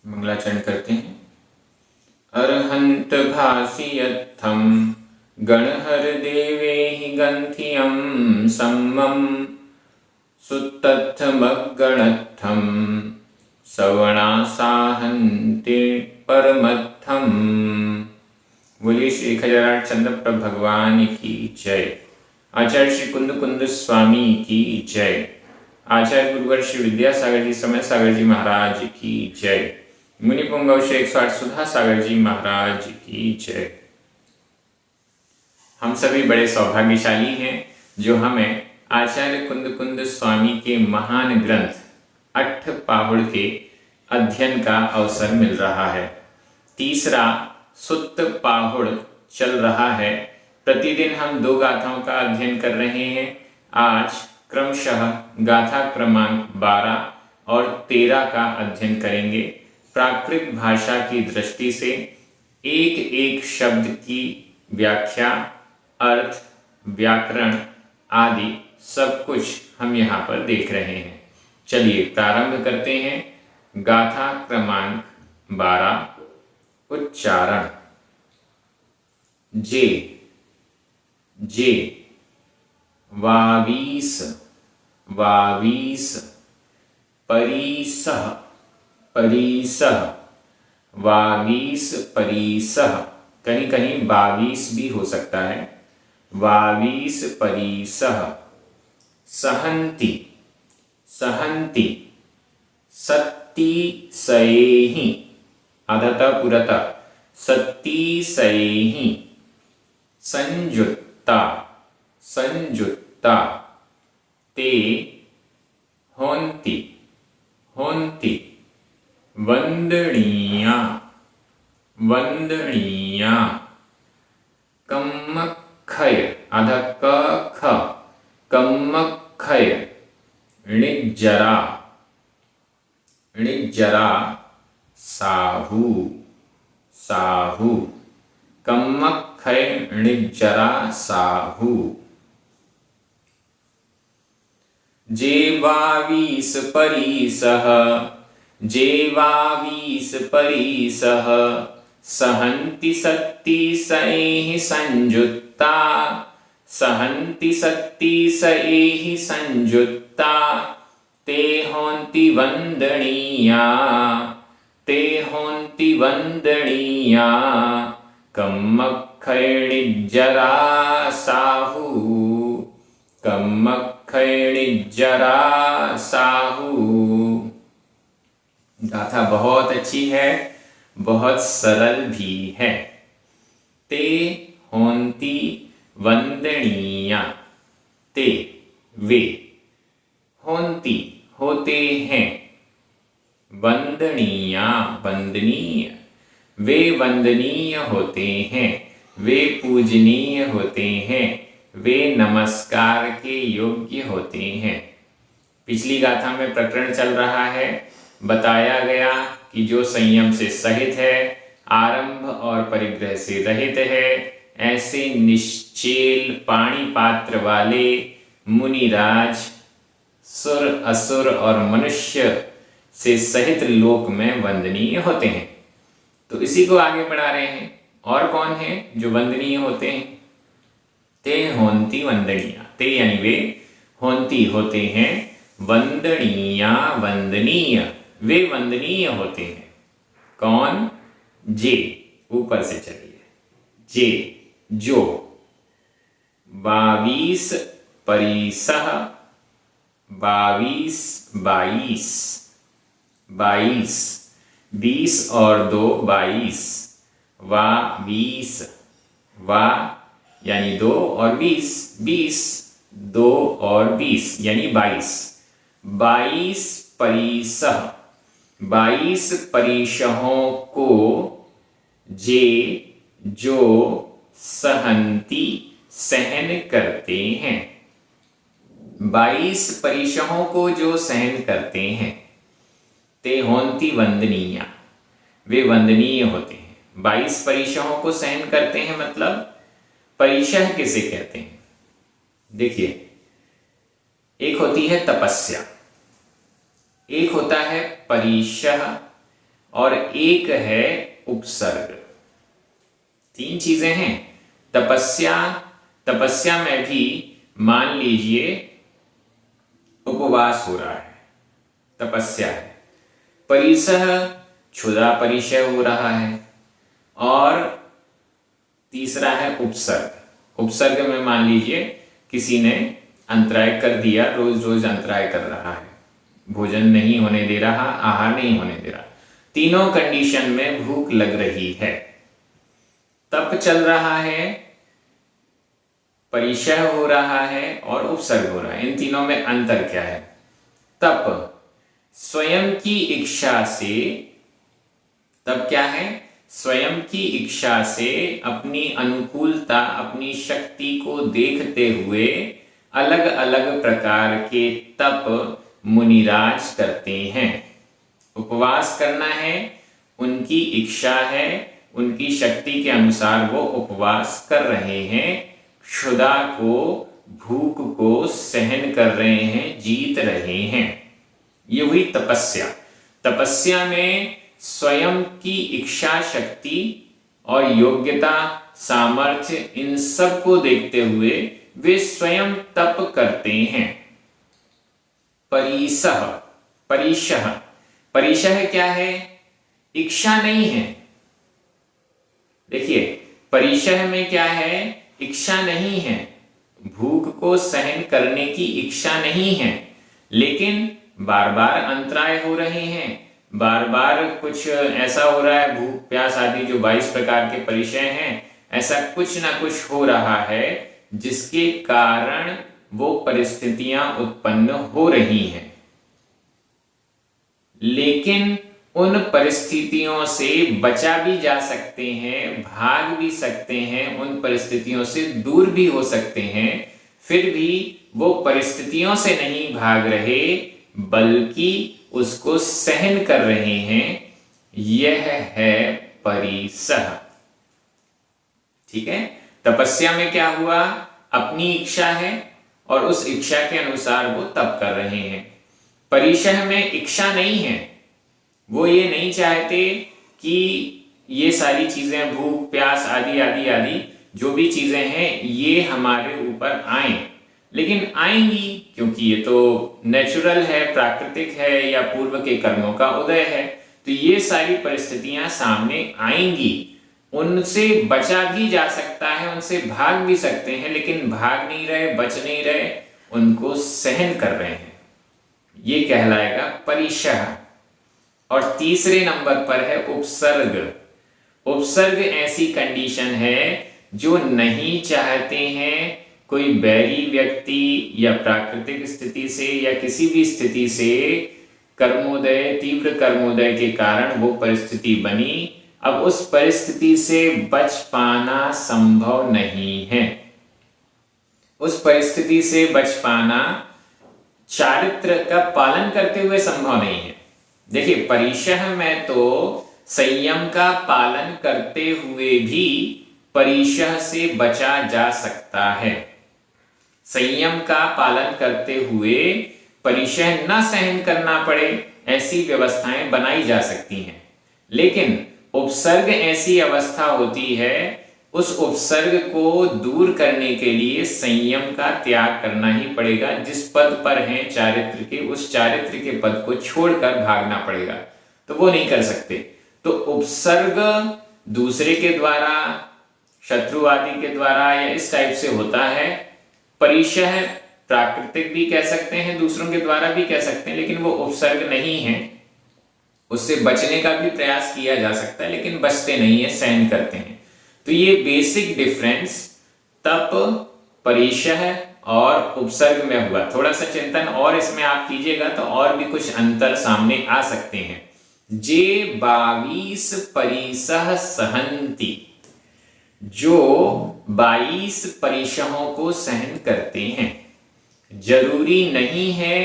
मंगलाचरण करते हैं। अर्हन्त भासियत्थं गणहर देवेहि गन्थियं सम्मं सुत्तत्थमगणत्थं सवणासाहन्ते परमत्थम। बोलिए श्री 1008 चंद्रप्रभ भगवान की जय। आचार्य श्री कुंद कुंद स्वामी की जय। आचार्य गुरुवर श्री विद्यासागर जी समय सागर जी महाराज की जय। मुनि पुंगव श्री 108 सुधा सागर जी महाराज की जय। हम सभी बड़े सौभाग्यशाली हैं जो हमें आचार्य कुंद कुंद स्वामी के महान ग्रंथ अट्ठपाहुड़ के अध्ययन का अवसर मिल रहा है। तीसरा सुत्त पाहुड़ चल रहा है। प्रतिदिन हम 2 गाथाओं का अध्ययन कर रहे हैं। आज क्रमशः गाथा क्रमांक 12 और 13 का अध्ययन करेंगे। प्राकृत भाषा की दृष्टि से एक एक शब्द की व्याख्या, अर्थ, व्याकरण आदि सब कुछ हम यहाँ पर देख रहे हैं। चलिए प्रारंभ करते हैं। गाथा क्रमांक 12। उच्चारण। जे जे वावीस वावीस परिसह परिसह वावीस परिसह, कहीं कहीं 22 भी हो सकता है। वावीस परिसह। सहन्ति सहन्ति सत्तिसैहि अधतः पुरतः सत्तिसैहि। संयुक्ता संयुक्ता ते होन्ति होन्ति। वंदनीया वंदनीया। कम्मखय अधः क ख कम्मखय। णिज्जरा णिज्जरा साहू साहू। कम्मखय णिज्जरा साहू। जेवावीस परिसह जेवावीस परिसह। सहन्ति सत्तिसैः संयुक्ता सहन्ति सत्तिसैः संयुक्ता। ते होन्ति वन्दनीया ते होन्ति वन्दनीया। कम्मखय णिज्जरा साहू कम्मखय णिज्जरा साहू। गाथा बहुत अच्छी है, बहुत सरल भी है। ते होन्ति वंदनीया। ते वे। होन्ति होते हैं। वंदनीया वंदनीय। वे वंदनीय होते हैं, वे पूजनीय होते हैं, वे नमस्कार के योग्य होते हैं। पिछली गाथा में प्रकरण चल रहा है। बताया गया कि जो संयम से सहित है, आरंभ और परिग्रह से रहित है, ऐसे निश्चेल पाणी पात्र वाले मुनिराज सुर असुर और मनुष्य से सहित लोक में वंदनीय होते हैं। तो इसी को आगे बढ़ा रहे हैं। और कौन है जो वंदनीय होते हैं? ते होन्ति वंदनीया। ते यानी वे, होन्ति होते हैं, वंदनीया वंदनीय। वे वंदनीय होते हैं। कौन? जे। ऊपर से चलिए। जे जो। 22 परिसह 22 22 22 20 और 2 22। वा 20 वा यानी 2 और 20 20 2 और 20 यानी 22। 22 परिसह 22 परिसहों को जे जो सहन्ति सहन करते हैं। 22 परिसहों को जो सहन करते हैं। ते होन्ति वंदनीया। वे वंदनीय होते हैं। 22 परिसहों को सहन करते हैं मतलब परिसह किसे कहते हैं? देखिए, एक होती है तपस्या, एक होता है परिसह और एक है उपसर्ग। 3 चीजें हैं। तपस्या, तपस्या में भी मान लीजिए उपवास हो रहा है, तपस्या है। परिसह, क्षुधा परिचय हो रहा है। और तीसरा है उपसर्ग। उपसर्ग में मान लीजिए किसी ने अंतराय कर दिया, रोज रोज अंतराय कर रहा है, भोजन नहीं होने दे रहा, आहार नहीं होने दे रहा। तीनों कंडीशन में भूख लग रही है, तप चल रहा है, परिचय हो रहा है और उपसर्ग हो रहा है। इन तीनों में अंतर क्या है? तप स्वयं की इच्छा से, तब क्या है? स्वयं की इच्छा से अपनी अनुकूलता, अपनी शक्ति को देखते हुए अलग अलग प्रकार के तप मुनिराज करते हैं। उपवास करना है, उनकी इच्छा है, उनकी शक्ति के अनुसार वो उपवास कर रहे हैं, क्षुधा को, भूख को सहन कर रहे हैं, जीत रहे हैं। ये हुई तपस्या। तपस्या में स्वयं की इच्छा शक्ति और योग्यता, सामर्थ्य, इन सब को देखते हुए वे स्वयं तप करते हैं। परिसह, परिशह, परिशह क्या है? इच्छा नहीं है। देखिए परिशह में क्या है? इच्छा नहीं है, भूख को सहन करने की इच्छा नहीं है, लेकिन बार बार अंतराय हो रहे हैं, बार बार कुछ ऐसा हो रहा है, भूख प्यास आदि जो 22 प्रकार के परिचय हैं, ऐसा कुछ ना कुछ हो रहा है जिसके कारण वो परिस्थितियां उत्पन्न हो रही हैं। लेकिन उन परिस्थितियों से बचा भी जा सकते हैं, भाग भी सकते हैं, उन परिस्थितियों से दूर भी हो सकते हैं। फिर भी वो परिस्थितियों से नहीं भाग रहे, बल्कि उसको सहन कर रहे हैं। यह है परिसह। ठीक है। तपस्या में क्या हुआ? अपनी इच्छा है और उस इच्छा के अनुसार वो तप कर रहे हैं। परिसह में इच्छा नहीं है, वो ये नहीं चाहते कि ये सारी चीजें, भूख प्यास आदि आदि आदि जो भी चीजें हैं, ये हमारे ऊपर आए, लेकिन आएंगी क्योंकि ये तो नेचुरल है, प्राकृतिक है, या पूर्व के कर्मों का उदय है। तो ये सारी परिस्थितियां सामने आएंगी, उनसे बचा भी जा सकता है, उनसे भाग भी सकते हैं, लेकिन भाग नहीं रहे, बच नहीं रहे, उनको सहन कर रहे हैं। ये कहलाएगा परिशह। और तीसरे नंबर पर है उपसर्ग। उपसर्ग ऐसी कंडीशन है जो नहीं चाहते हैं कोई बैरी व्यक्ति या प्राकृतिक स्थिति से या किसी भी स्थिति से कर्मोदय, तीव्र कर्मोदय के कारण वो परिस्थिति बनी, अब उस परिस्थिति से बच पाना संभव नहीं है। उस परिस्थिति से बच पाना चारित्र का पालन करते हुए संभव नहीं है। देखिए परिशह में तो संयम का पालन करते हुए भी परिशह से बचा जा सकता है। संयम का पालन करते हुए परिशह न सहन करना पड़े, ऐसी व्यवस्थाएं बनाई जा सकती हैं। लेकिन उपसर्ग ऐसी अवस्था होती है, उस उपसर्ग को दूर करने के लिए संयम का त्याग करना ही पड़ेगा। जिस पद पर है चारित्र के, उस चारित्र के पद को छोड़कर भागना पड़ेगा, तो वो नहीं कर सकते। तो उपसर्ग दूसरे के द्वारा, शत्रु आदि के द्वारा या इस टाइप से होता है। परिशह प्राकृतिक भी कह सकते हैं, दूसरों के द्वारा भी कह सकते हैं, लेकिन वो उपसर्ग नहीं है। उससे बचने का भी प्रयास किया जा सकता है, लेकिन बचते नहीं है, सहन करते हैं। तो ये बेसिक डिफरेंस तप, परिशह और उपसर्ग में हुआ। थोड़ा सा चिंतन और इसमें आप कीजिएगा तो और भी कुछ अंतर सामने आ सकते हैं। जे 22 परिसह सहंती, जो 22 परिशहों को सहन करते हैं। जरूरी नहीं है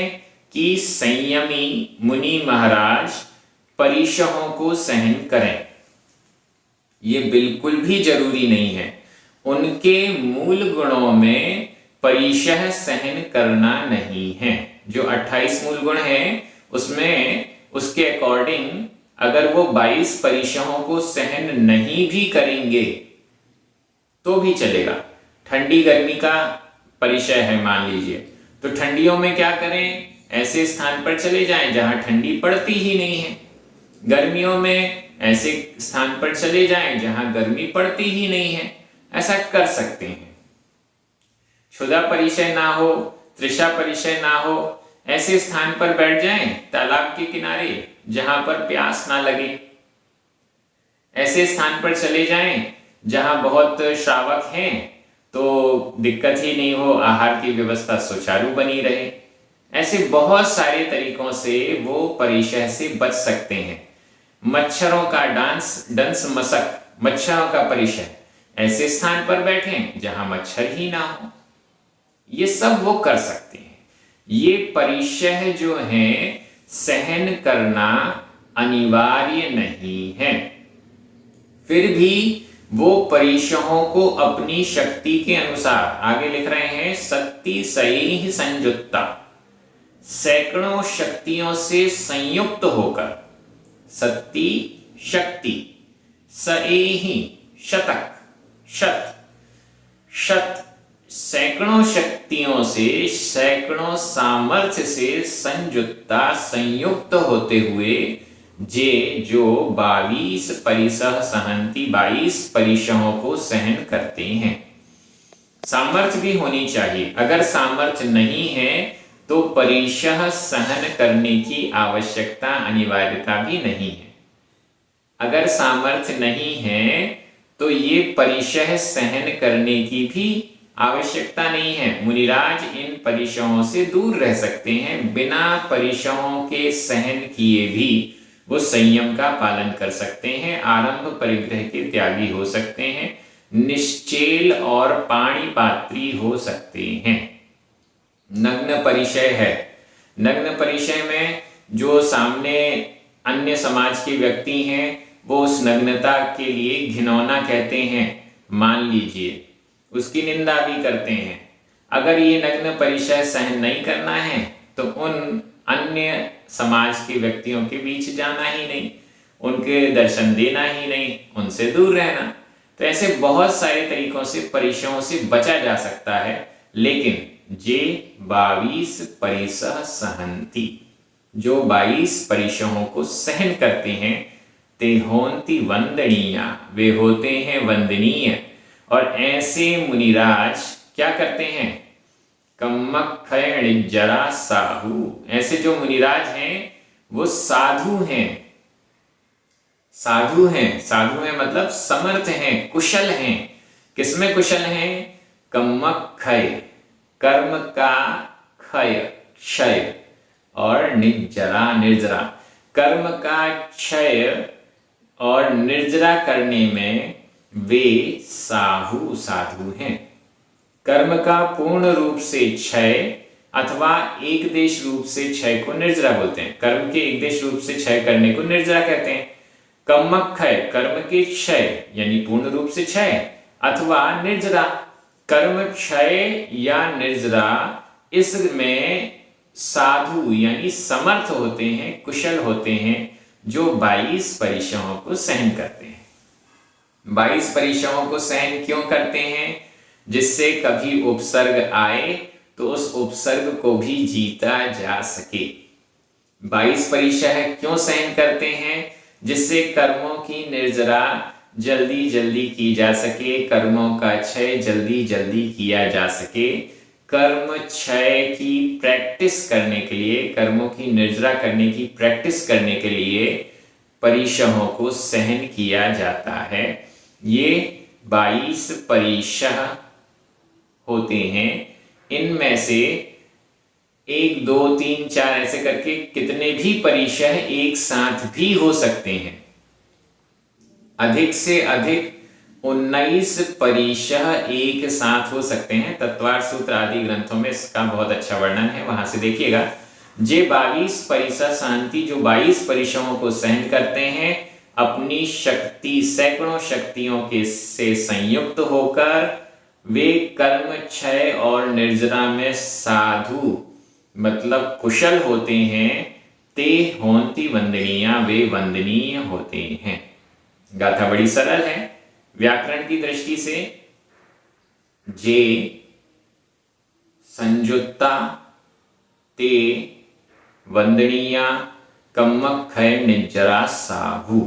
कि संयमी मुनि महाराज परिशहों को सहन करें, ये बिल्कुल भी जरूरी नहीं है। उनके मूल गुणों में परिशह सहन करना नहीं है। जो 28 मूल गुण हैं उसमें उसके अकॉर्डिंग अगर वो 22 परिशहों को सहन नहीं भी करेंगे तो भी चलेगा। ठंडी गर्मी का परिचय है मान लीजिए, तो ठंडियों में क्या करें, ऐसे स्थान पर चले जाएं जहां ठंडी पड़ती ही नहीं है। गर्मियों में ऐसे स्थान पर चले जाएं जहां गर्मी पड़ती ही नहीं है। ऐसा कर सकते हैं। क्षुधा परिचय ना हो, तृषा परिचय ना हो, ऐसे स्थान पर बैठ जाएं तालाब के किनारे जहां पर प्यास ना लगे। ऐसे स्थान पर चले जाएं जहां बहुत श्रावक हैं तो दिक्कत ही नहीं हो, आहार की व्यवस्था सुचारू बनी रहे। ऐसे बहुत सारे तरीकों से वो परिचय से बच सकते हैं। मच्छरों का डंस मशक, मच्छरों का परिचय, ऐसे स्थान पर बैठें जहां मच्छर ही ना हो। ये सब वो कर सकते हैं। ये परिचय जो है सहन करना अनिवार्य नहीं है, फिर भी वो परिचयों को अपनी शक्ति के अनुसार, आगे लिख रहे हैं, शक्ति सही संयुक्ता, सैकड़ों शक्तियों से संयुक्त होकर, शक्ति शक्ति, सएहि शतक, शत शत, सैकड़ों शक्तियों से, सैकड़ों सामर्थ्य से संयुक्ता, संयुक्त होते हुए जे जो 22 परिसह सहंती, 22 परिसहों को सहन करते हैं। सामर्थ्य भी होनी चाहिए। अगर सामर्थ्य नहीं है तो परिसह सहन करने की आवश्यकता, अनिवार्यता भी नहीं है। अगर सामर्थ्य नहीं है तो ये परिसह सहन करने की भी आवश्यकता नहीं है। मुनिराज इन परिसहों से दूर रह सकते हैं। बिना परिसहों के सहन किए भी वो संयम का पालन कर सकते हैं। आरंभ परिग्रह के त्यागी हो सकते हैं। निश्चेल और पाणिपात्री हो सकते हैं। नग्न परिचय है। नग्न परिचय में जो सामने अन्य समाज के व्यक्ति हैं वो उस नग्नता के लिए घिनौना कहते हैं, मान लीजिए, उसकी निंदा भी करते हैं। अगर ये नग्न परिचय सहन नहीं करना है तो उन अन्य समाज के व्यक्तियों के बीच जाना ही नहीं, उनके दर्शन देना ही नहीं, उनसे दूर रहना। तो ऐसे बहुत सारे तरीकों से परिचयों से बचा जा सकता है। लेकिन जे 22 परिसह सहंती, जो 22 परिसहों को सहन करते हैं, ते होंति वंदनीया, वे होते हैं वंदनीय। और ऐसे मुनिराज क्या करते हैं, कम्मक्षय जरा साहू, ऐसे जो मुनिराज हैं वो साधु हैं। साधु हैं, साधु हैं मतलब समर्थ हैं, कुशल हैं। किसमें कुशल हैं, कम्मक्षय, कर्म का क्षय, क्षय, और निर्जरा, निर्जरा, कर्म का क्षय और निर्जरा करने में वे साहु, साधु हैं। कर्म का पूर्ण रूप से क्षय अथवा एक देश रूप से क्षय को निर्जरा बोलते हैं। कर्म के एक देश रूप से क्षय करने को निर्जरा कहते हैं। कम्मक्षय, कर्म के क्षय यानी पूर्ण रूप से क्षय, अथवा निर्जरा, कर्म क्षय या निर्जरा, इसमें साधु यानी समर्थ होते हैं, कुशल होते हैं, जो 22 परिसहों को सहन करते हैं। 22 परिसहों को सहन क्यों करते हैं, जिससे कभी उपसर्ग आए तो उस उपसर्ग को भी जीता जा सके। 22 परिसह क्यों सहन करते हैं, जिससे कर्मों की निर्जरा जल्दी जल्दी की जा सके, कर्मों का क्षय जल्दी जल्दी किया जा सके। कर्म क्षय की प्रैक्टिस करने के लिए, कर्मों की निर्जरा करने की प्रैक्टिस करने के लिए परिसहों को सहन किया जाता है। ये 22 परिसह होते हैं। इनमें से 1, 2, 3, 4 ऐसे करके कितने भी परिसह एक साथ भी हो सकते हैं। अधिक से अधिक 19 परिसह एक साथ हो सकते हैं। तत्वार सूत्र आदि ग्रंथों में इसका बहुत अच्छा वर्णन है, वहां से देखिएगा। जे 22 परिसह शांति, जो 22 परिसहों को सहन करते हैं, अपनी शक्ति, सैकड़ों शक्तियों के से संयुक्त होकर वे कर्म क्षय और निर्जरा में साधु मतलब कुशल होते हैं, ते होंति वंदनीया, वे वंदनीय होते हैं। गाथा बड़ी सरल है व्याकरण की दृष्टि से। जे संजुत्ता, ते वंदनीया, कम्मक खय निज्जरा साहू,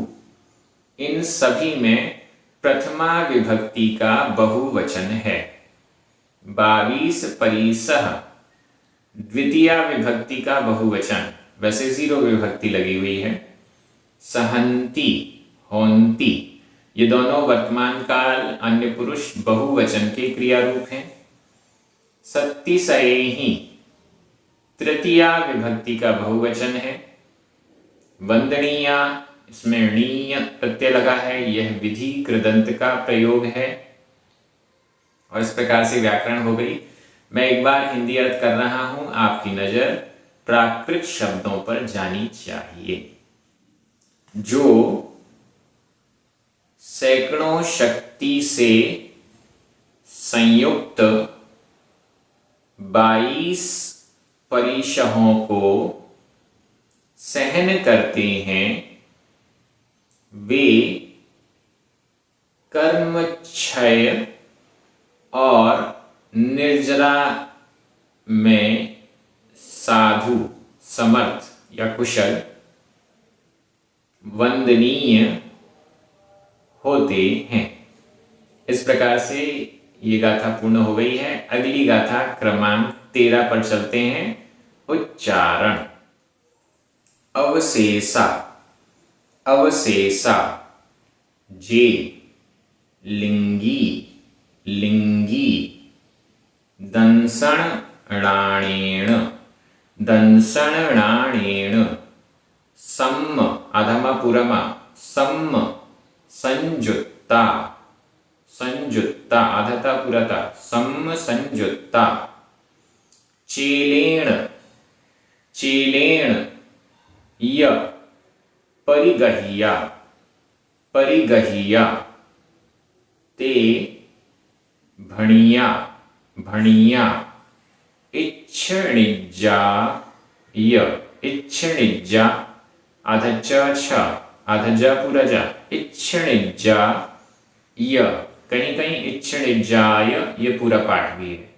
इन सभी में प्रथमा विभक्ति का बहुवचन है। 22 परिसह द्वितीया विभक्ति का बहुवचन, वैसे 0 विभक्ति लगी हुई है। सहंती, होंती, ये दोनों वर्तमान काल अन्य पुरुष बहुवचन के क्रिया रूप हैं। सत्तिसएहि तृतीया विभक्ति का बहुवचन है। वंदनीया, इसमें णीय प्रत्यय लगा है, यह विधि कृदंत का प्रयोग है। और इस प्रकार से व्याकरण हो गई। मैं एक बार हिंदी अर्थ कर रहा हूं, आपकी नजर प्राकृत शब्दों पर जानी चाहिए। जो सैकड़ों शक्ति से संयुक्त 22 परिशहों को सहन करते हैं, वे कर्मक्षय और निर्जरा में साधु, समर्थ या कुशल, वंदनीय होते हैं। इस प्रकार से ये गाथा पूर्ण हो गई है। अगली गाथा क्रमांक 13 पर चलते हैं। उच्चारण। अवशेषा, अवशेषा, जे लिंगी, लिंगी, दंसणाणेन, दंसणाणेन, सम्म अधमा पुरमा, सम्म संजुत्ता, संजुत्ता अधता पुरता, सम्म संजुत्ता, चेलेण, चेलेण, य परिगह्या, परिगह्या, ते भणिया, भणिया, इच्छणिज्जा, य इच्छणिज्जा, अध छ, अध ज पुरजा, इच्छणिज्जा, य, कहीं कहीं इच्छणिज्जाय, ये पूरा पाठ भी है।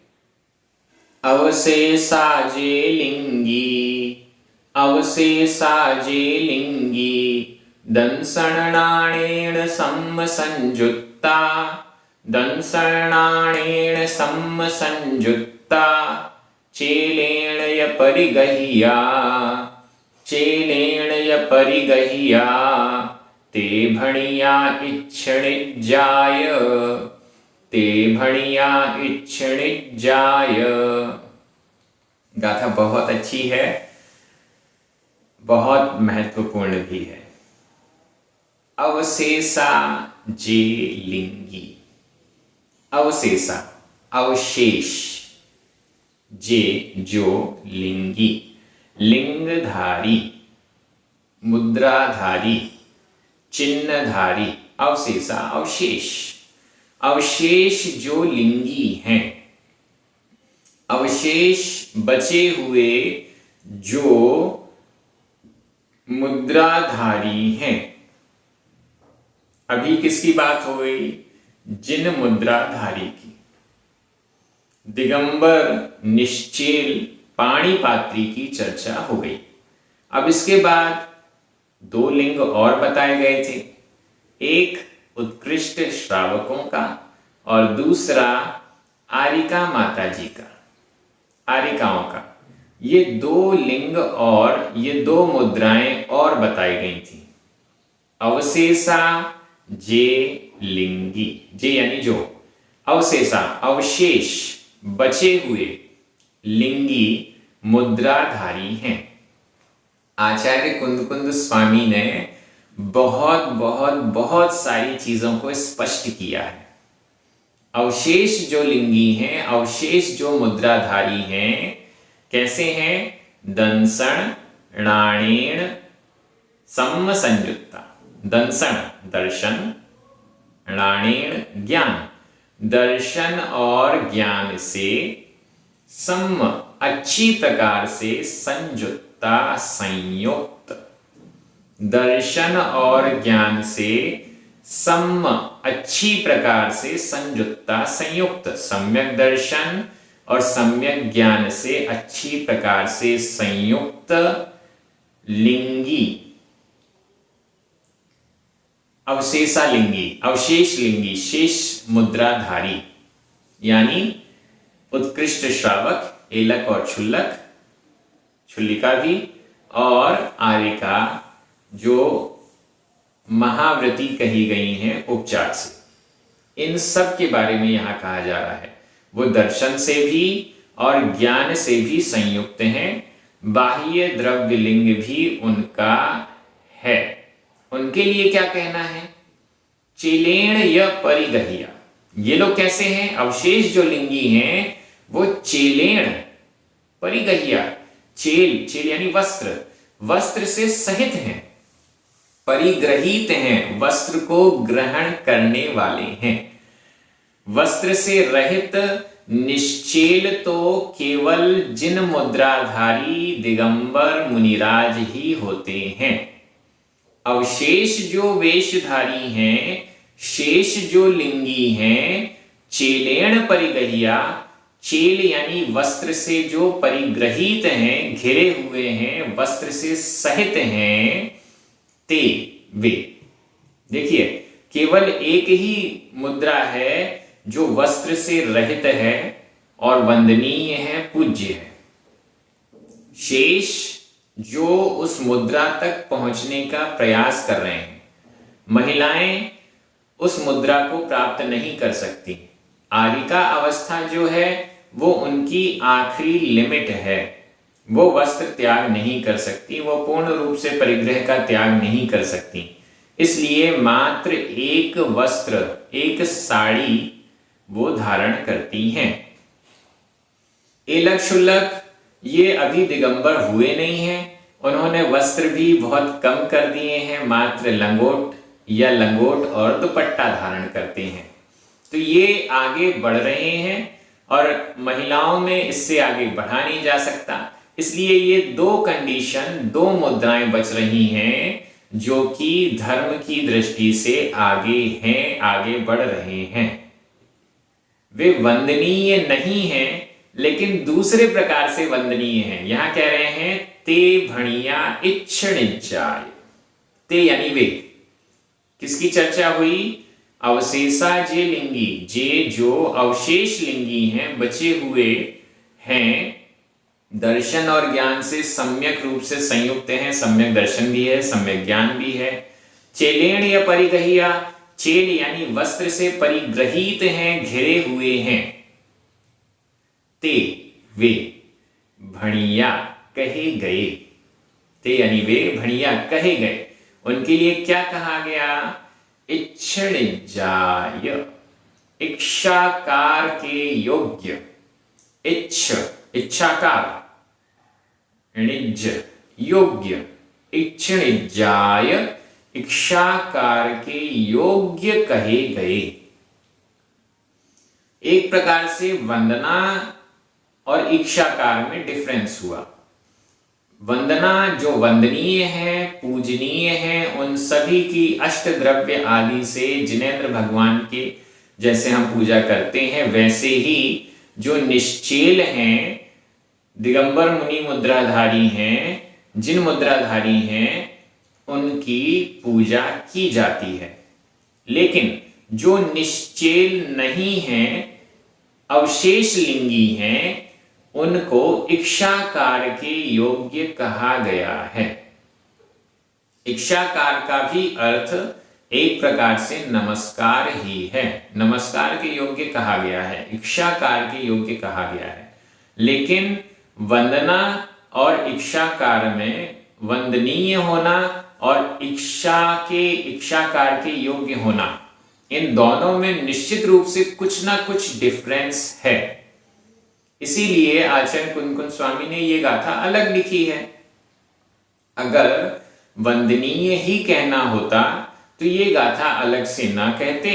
अवशेषा जे लिंगी, अवशेषा जे लिंगी, दंसणाणेन सम्म संजुत्ता, दंसणाणेन सम्म संजुत्ता, चेलेण य परिगह्या, चेलेण य परिगह्या, ते भणिया इच्छणिज्जाय, ते भणिया इच्छणिज्जाय। गाथा बहुत अच्छी है, बहुत महत्वपूर्ण भी है। अवशेषा जे लिंगी, अवशेषा अवशेष, जे जो लिंगी, लिंगधारी, मुद्राधारी, चिन्हधारी, अवशेषा अवशेष, अवशेष जो लिंगी हैं, अवशेष बचे हुए जो मुद्राधारी हैं। अभी किसकी बात हो गई? जिन मुद्राधारी की। दिगंबर, निश्चेल, पाणिपात्री की चर्चा हो गई। अब इसके बाद 2 लिंग और बताए गए थे, एक उत्कृष्ट श्रावकों का और दूसरा आरिका माता जी का, आरिकाओं का। ये 2 लिंग और ये 2 मुद्राएं और बताई गई थी। अवशेषा जे लिंगी, जे यानी जो, अवशेषा अवशेष, बचे हुए, लिंगी मुद्राधारी हैं। आचार्य कुंद स्वामी ने बहुत बहुत बहुत सारी चीजों को स्पष्ट किया है। अवशेष जो लिंगी हैं, अवशेष जो मुद्राधारी हैं, कैसे हैं? दंसण णाणेन सम्म संयुक्ता। दंसण दर्शन, णाणेन ज्ञान, दर्शन और ज्ञान से, सम्म अच्छी प्रकार से, संयुक्ता संयुक्ता संयुक्त, दर्शन और ज्ञान से अच्छी प्रकार से संयुक्ता संयुक्त, सम्यक दर्शन और सम्यक ज्ञान से अच्छी प्रकार से संयुक्त लिंगी, अवशेषालिंगी, अवशेष लिंगी, शेष मुद्राधारी, यानी उत्कृष्ट श्रावक, एलक और छुल्लक, छुल्लिका भी, और आरिका जो महाव्रती कही गई हैं उपचार से। इन सब के बारे में यहां कहा जा रहा है। वो दर्शन से भी और ज्ञान से भी संयुक्त हैं, बाह्य द्रव्य लिंग भी उनका है। उनके लिए क्या कहना है? चेलेण या परिदहिया। ये लोग कैसे हैं? अवशेष जो लिंगी हैं वो चेलेण, परिदहिया, चेल यानी वस्त्र, वस्त्र से सहित हैं, परिग्रहित हैं, वस्त्र को ग्रहण करने वाले हैं। वस्त्र से रहित निश्चेल तो केवल जिन मुद्राधारी दिगंबर मुनिराज ही होते हैं। अवशेष जो वेशधारी हैं, शेष जो लिंगी हैं, चेलेण परिग्रहिया, चेल यानी वस्त्र से जो परिग्रहित हैं, घिरे हुए हैं, वस्त्र से सहित हैं, ते वे। देखिए, केवल एक ही मुद्रा है जो वस्त्र से रहित है और वंदनीय है, पूज्य है। शेष जो उस मुद्रा तक पहुंचने का प्रयास कर रहे हैं, महिलाएं उस मुद्रा को प्राप्त नहीं कर सकती। आरिका अवस्था जो है वो उनकी आखिरी लिमिट है। वो वस्त्र त्याग नहीं कर सकती, वो पूर्ण रूप से परिग्रह का त्याग नहीं कर सकती। इसलिए मात्र एक वस्त्र, एक साड़ी वो धारण करती हैं। एलक शुल्लक ये अभी दिगंबर हुए नहीं हैं, उन्होंने वस्त्र भी बहुत कम कर दिए हैं, मात्र लंगोट और दुपट्टा धारण करते हैं। तो ये आगे बढ़ रहे हैं और महिलाओं में इससे आगे बढ़ा नहीं जा सकता। इसलिए ये दो कंडीशन, दो मुद्राएं बच रही हैं जो कि धर्म की दृष्टि से आगे हैं, आगे बढ़ रहे हैं। वे वंदनीय नहीं हैं, लेकिन दूसरे प्रकार से वंदनीय हैं। यहां कह रहे हैं ते भणिया इच्छणिजाय। ते यानी वे, किसकी चर्चा हुई? अवशेषा जे लिंगी, जे जो अवशेष लिंगी हैं, बचे हुए हैं, दर्शन और ज्ञान से सम्यक रूप से संयुक्त हैं। सम्यक दर्शन भी है, सम्यक ज्ञान भी है। चेलेण या परिग्रहिया, चेल यानी वस्त्र से परिग्रहित हैं, घिरे हुए हैं। ते वे भणिया कहे गए, ते यानी वे भणिया कहे गए। उनके लिए क्या कहा गया? इच्छणिजाय, इच्छाकार के योग्य, इच्छाकार, णिज योग्य, इच्छणिजाय इच्छाकार के योग्य कहे गए। एक प्रकार से वंदना और इच्छाकार में डिफरेंस हुआ। वंदना जो वंदनीय है, पूजनीय है, उन सभी की अष्ट द्रव्य आदि से जिनेंद्र भगवान के जैसे हम पूजा करते हैं, वैसे ही जो निश्चेल हैं, दिगंबर मुनि मुद्राधारी हैं, जिन मुद्राधारी हैं, उनकी पूजा की जाती है। लेकिन जो निश्चेल नहीं हैं, अवशेष लिंगी हैं, उनको इच्छाकार के योग्य कहा गया है। इच्छाकार का भी अर्थ एक प्रकार से नमस्कार ही है। नमस्कार के योग्य कहा गया है, इच्छाकार के योग्य कहा गया है। लेकिन वंदना और इच्छाकार में वंदनीय होना और इच्छाकार के योग्य होना, इन दोनों में निश्चित रूप से कुछ ना कुछ डिफरेंस है। इसीलिए आचार्य कुंकुन स्वामी ने ये गाथा अलग लिखी है। अगर वंदनीय ही कहना होता तो ये गाथा अलग से ना कहते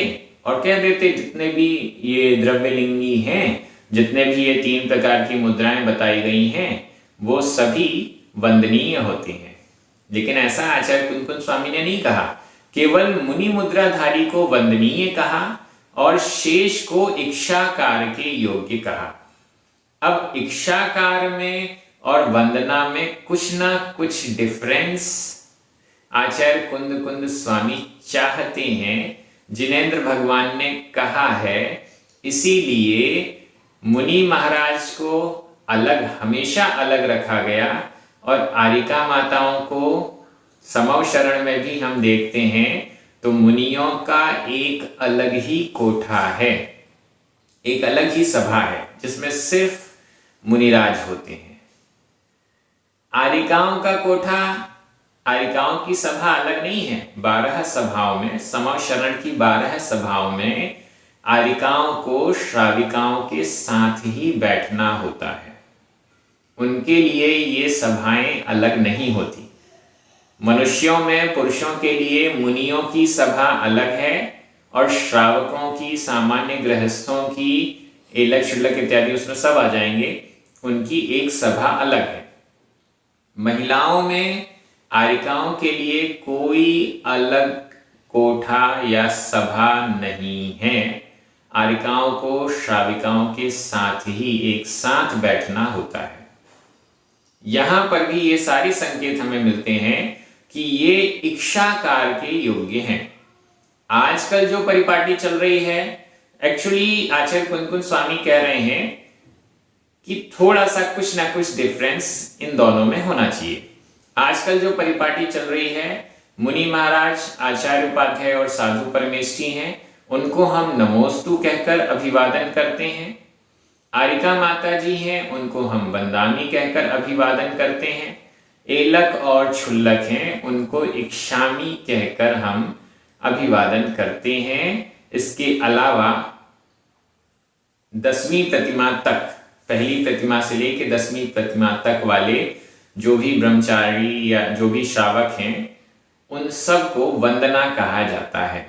और कह देते जितने भी ये द्रव्यलिंगी हैं, जितने भी ये 3 प्रकार की मुद्राएं बताई गई हैं, वो सभी वंदनीय होते हैं। लेकिन ऐसा आचार्य कुंकुन स्वामी ने नहीं कहा, केवल मुनि मुद्राधारी को वंदनीय कहा और शेष को इक्षाकार के योग्य कहा। अब इक्षाकार में और वंदना में कुछ ना कुछ डिफरेंस आचार्य कुंद कुंद स्वामी चाहते हैं, जिनेंद्र भगवान ने कहा है। इसीलिए मुनि महाराज को अलग, हमेशा अलग रखा गया और आरिका माताओं को समव शरण में भी हम देखते हैं तो मुनियों का एक अलग ही कोठा है, एक अलग ही सभा है जिसमें सिर्फ मुनिराज होते हैं। आरिकाओं का कोठा, आरिकाओं की सभा अलग नहीं है। 12 सभाओं में, समव शरण की 12 सभाओं में आरिकाओं को श्राविकाओं के साथ ही बैठना होता है। उनके लिए ये सभाएं अलग नहीं होती। मनुष्यों में पुरुषों के लिए मुनियों की सभा अलग है और श्रावकों की, सामान्य गृहस्थों की, एलक शुल्लक इत्यादि उसमें सब आ जाएंगे, उनकी एक सभा अलग है। महिलाओं में आरिकाओं के लिए कोई अलग कोठा या सभा नहीं है। आरिकाओं को श्राविकाओं के साथ ही एक साथ बैठना होता है। यहां पर भी ये सारे संकेत हमें मिलते हैं कि ये इक्षाकार के योग्य हैं। आजकल जो परिपाटी चल रही है, एक्चुअली आचार्य कुंकुन स्वामी कह रहे हैं कि थोड़ा सा कुछ ना कुछ डिफरेंस इन दोनों में होना चाहिए। आजकल जो परिपाटी चल रही है, मुनि महाराज, आचार्य उपाध्याय और साधु परमेष्ठी हैं, उनको हम नमोस्तु कहकर अभिवादन करते हैं। आरिका माता जी हैं, उनको हम वंदामी कहकर अभिवादन करते हैं। एलक और छुल्लक हैं, उनको इक्षामी कहकर हम अभिवादन करते हैं। इसके अलावा 10वीं प्रतिमा तक, पहली प्रतिमा से लेकर 10वीं प्रतिमा तक वाले जो भी ब्रह्मचारी या जो भी श्रावक हैं, उन सब को वंदना कहा जाता है।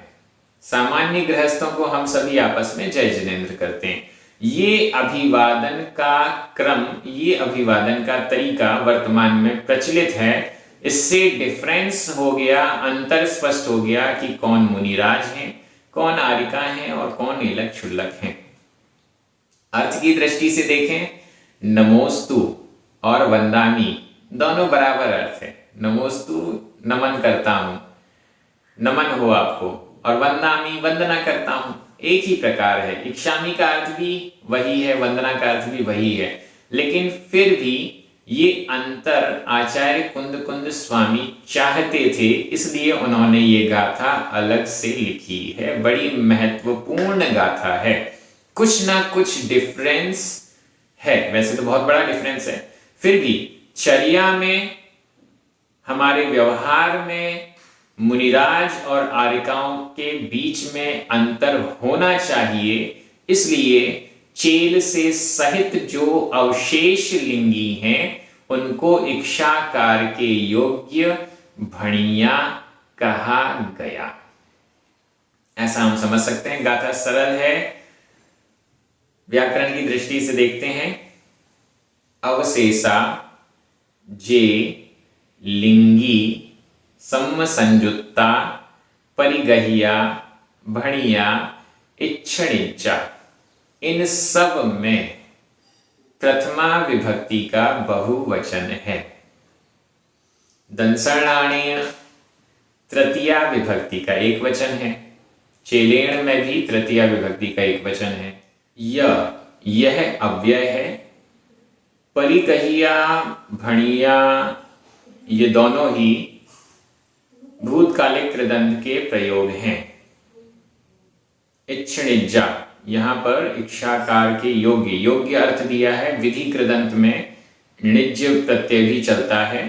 सामान्य गृहस्थों को हम सभी आपस में जय जिनेंद्र करते हैं। ये अभिवादन का क्रम, ये अभिवादन का तरीका वर्तमान में प्रचलित है। इससे डिफरेंस हो गया, अंतर स्पष्ट हो गया कि कौन मुनिराज हैं, कौन आरिका हैं और कौन एलक छुल्लक हैं। अर्थ की दृष्टि से देखें, नमोस्तु और वंदामी दोनों बराबर अर्थ है। नमोस्तु नमन करता हूं, नमन हो आपको, और वंदामी वंदना करता हूं, एक ही प्रकार है। इक्षामी का अर्थ भी वही है, वंदना का अर्थ भी वही है। लेकिन फिर भी ये अंतर आचार्य कुंद कुंद स्वामी चाहते थे, इसलिए उन्होंने ये गाथा अलग से लिखी है। बड़ी महत्वपूर्ण गाथा है। कुछ ना कुछ डिफरेंस है, वैसे तो बहुत बड़ा डिफरेंस है, फिर भी चर्या में, हमारे व्यवहार में मुनिराज और आरिकाओं के बीच में अंतर होना चाहिए। इसलिए चेल से सहित जो अवशेष लिंगी हैं, उनको इक्षाकार के योग्य भणिया कहा गया। ऐसा हम समझ सकते हैं। गाथा सरल है। व्याकरण की दृष्टि से देखते हैं, अवशेषा, जे, लिंगी, सम्म संयुक्ता, परिगहिया, भणिया, इच्छणिज्जा, इन सब में प्रथमा विभक्ति का बहुवचन है। दंसणाणेन तृतीया विभक्ति का एक वचन है। चेलेण में भी तृतीया विभक्ति का एक वचन है। यह अव्यय है। परिगहिया, भणिया, ये दोनों ही भूतकालिक कृदंत के प्रयोग हैं। इच्छणिज्जा, यहां पर इक्षाकार के योग्य, योग्य अर्थ दिया है। विधि कृदंत में णिज्य प्रत्यय भी चलता है।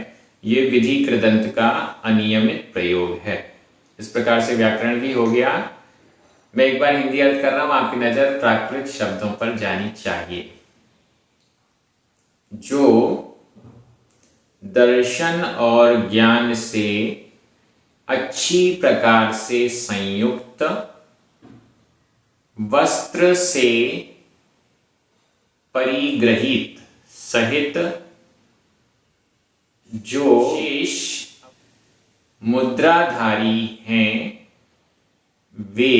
ये विधि कृदंत का अनियमित प्रयोग है। इस प्रकार से व्याकरण भी हो गया। मैं एक बार हिंदी अर्थ कर रहा हूं, आपकी नजर प्राकृत शब्दों पर जानी चाहिए। जो दर्शन और ज्ञान से अच्छी प्रकार से संयुक्त, वस्त्र से परिग्रहित सहित जो शेष मुद्राधारी हैं वे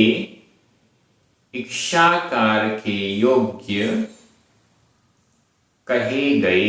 इक्षाकार के योग्य कहे गए।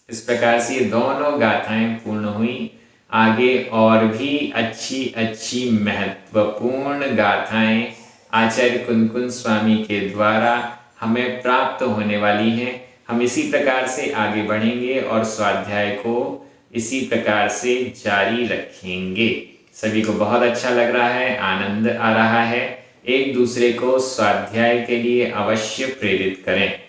इस प्रकार से ये दोनों गाथाएं पूर्ण हुई। आगे और भी अच्छी अच्छी महत्वपूर्ण गाथाएं आचार्य कुनकुन स्वामी के द्वारा हमें प्राप्त होने वाली हैं। हम इसी प्रकार से आगे बढ़ेंगे और स्वाध्याय को इसी प्रकार से जारी रखेंगे। सभी को बहुत अच्छा लग रहा है, आनंद आ रहा है। एक दूसरे को स्वाध्याय के लिए अवश्य प्रेरित करें।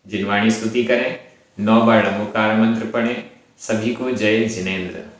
जिनवाणी स्तुति करें, 9 बार नमोकार मंत्र पढ़ें। सभी को जय जिनेन्द्र।